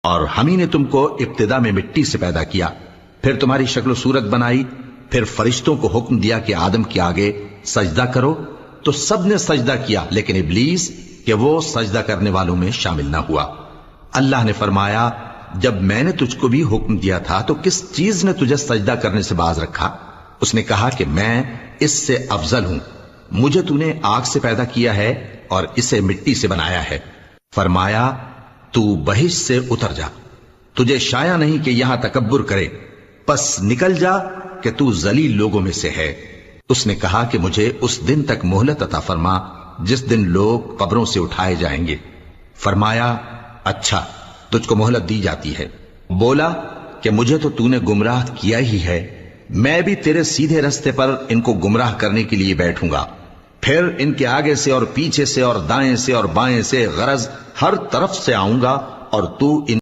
اور ہم ہی نے تم کو ابتدا میں مٹی سے پیدا کیا، پھر تمہاری شکل و صورت بنائی، پھر فرشتوں کو حکم دیا کہ آدم کے آگے سجدہ کرو، تو سب نے سجدہ کیا لیکن ابلیس کہ وہ سجدہ کرنے والوں میں شامل نہ ہوا۔ اللہ نے فرمایا جب میں نے تجھ کو بھی حکم دیا تھا تو کس چیز نے تجھے سجدہ کرنے سے باز رکھا؟ اس نے کہا کہ میں اس سے افضل ہوں، مجھے تو نے آگ سے پیدا کیا ہے اور اسے مٹی سے بنایا ہے۔ فرمایا تو بہشت سے اتر جا، تجھے شایع نہیں کہ یہاں تکبر کرے، پس نکل جا کہ تو ذلیل لوگوں میں سے ہے۔ اس نے کہا کہ مجھے اس دن تک مہلت عطا فرما جس دن لوگ قبروں سے اٹھائے جائیں گے۔ فرمایا اچھا، تجھ کو مہلت دی جاتی ہے۔ بولا کہ مجھے تو نے گمراہ کیا ہی ہے، میں بھی تیرے سیدھے رستے پر ان کو گمراہ کرنے کے لیے بیٹھوں گا، پھر ان کے آگے سے اور پیچھے سے اور دائیں سے اور بائیں سے غرض ہر طرف سے آؤں گا اور تو ان